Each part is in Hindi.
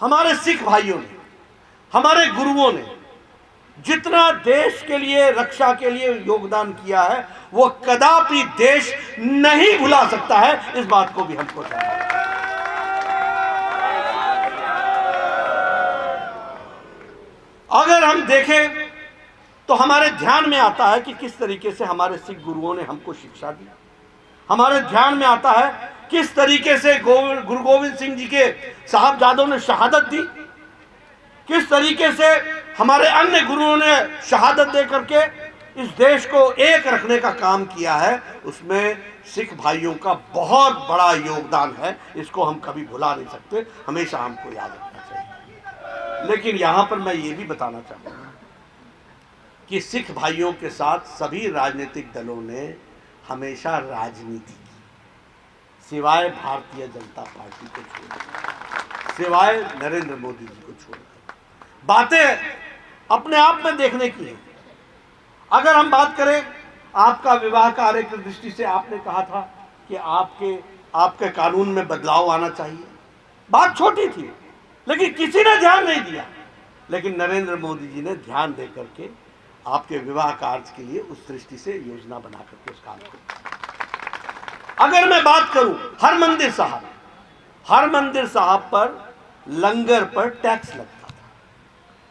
हमारे सिख भाइयों ने, हमारे गुरुओं ने जितना देश के लिए, रक्षा के लिए योगदान किया है, वो कदापि देश नहीं भुला सकता है। इस बात को भी हमको समझना है। अगर हम देखें तो हमारे ध्यान में आता है कि किस तरीके से हमारे सिख गुरुओं ने हमको शिक्षा दी। हमारे ध्यान में आता है किस तरीके से गुरु गोविंद सिंह जी के साहबजादों ने शहादत दी, किस तरीके से हमारे अन्य गुरुओं ने शहादत दे करके इस देश को एक रखने का काम किया है। उसमें सिख भाइयों का बहुत बड़ा योगदान है। इसको हम कभी भुला नहीं सकते, हमेशा हमको याद रखना चाहिए। लेकिन यहां पर मैं ये भी बताना चाहूंगा कि सिख भाइयों के साथ सभी राजनीतिक दलों ने हमेशा राजनीति की, सिवाय भारतीय जनता पार्टी को छोड़कर, सिवाय नरेंद्र मोदी जी को छोड़कर। बातें अपने आप में देखने की है। अगर हम बात करें आपका विवाह कार्य की दृष्टि से, आपने कहा था कि आपके कानून में बदलाव आना चाहिए। बात छोटी थी लेकिन किसी ने ध्यान नहीं दिया। लेकिन नरेंद्र मोदी जी ने ध्यान दे करके आपके विवाह कार्य के लिए उस दृष्टि से योजना बना करके उस काम को। अगर मैं बात करूं हरमंदिर साहब पर लंगर पर टैक्स लगता था,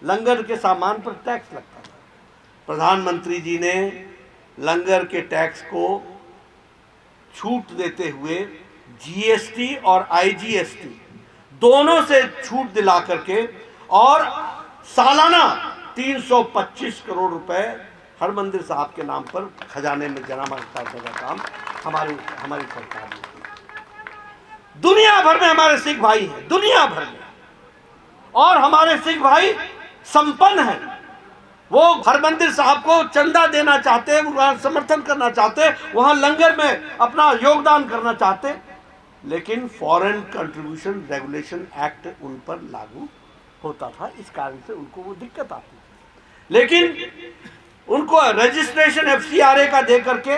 लंगर के सामान पर टैक्स लगता था। प्रधानमंत्री जी ने लंगर के टैक्स को छूट देते हुए जीएसटी और आईजीएसटी दोनों से छूट दिला करके और सालाना 325 करोड़ रुपए हरमंदिर साहब के नाम पर खजाने में जमा करने का काम हमारी सरकार ने किया। दुनिया भर में हमारे सिख भाई हैं, दुनिया भर में, और हमारे सिख भाई संपन्न हैं। वो हरमंदिर साहब को चंदा देना चाहते, वहां समर्थन करना चाहते, वहां लंगर में अपना योगदान करना चाहते, लेकिन फॉरेन कंट्रीब्यूशन रेगुलेशन एक्ट उन पर लागू होता था। इस कारण से उनको वो दिक्कत आती थी। लेकिन उनको रजिस्ट्रेशन एफसीआरए का दे करके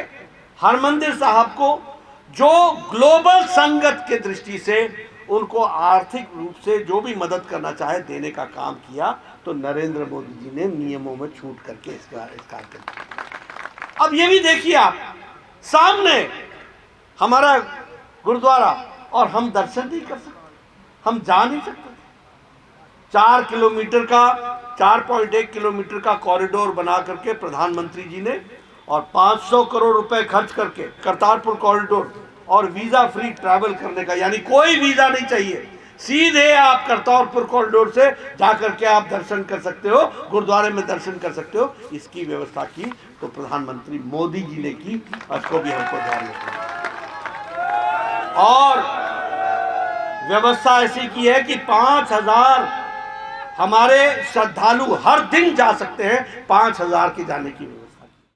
हरमंदिर साहब को जो ग्लोबल संगत के दृष्टि से उनको आर्थिक रूप से जो भी मदद करना चाहे देने का काम किया, तो नरेंद्र मोदी जी ने नियमों में छूट करके इसका किया। अब ये भी देखिए आप, सामने हमारा गुरुद्वारा, और हम दर्शन नहीं कर सकते, हम जा नहीं सकते। 4 किलोमीटर का 4.1 किलोमीटर का कॉरिडोर बना करके प्रधानमंत्री जी ने और 500 करोड़ रुपए खर्च करके करतारपुर कॉरिडोर और वीजा फ्री ट्रैवल करने का, यानी कोई वीजा नहीं चाहिए, सीधे आप करतारपुर कॉरिडोर से जाकर के आप दर्शन कर सकते हो, गुरुद्वारे में दर्शन कर सकते हो। इसकी व्यवस्था की तो प्रधानमंत्री मोदी जी ने की, उसको भी हमको ध्यान रखना है। और व्यवस्था ऐसी की है कि 5000 हमारे श्रद्धालु हर दिन जा सकते हैं, 5000 की जाने की व्यवस्था।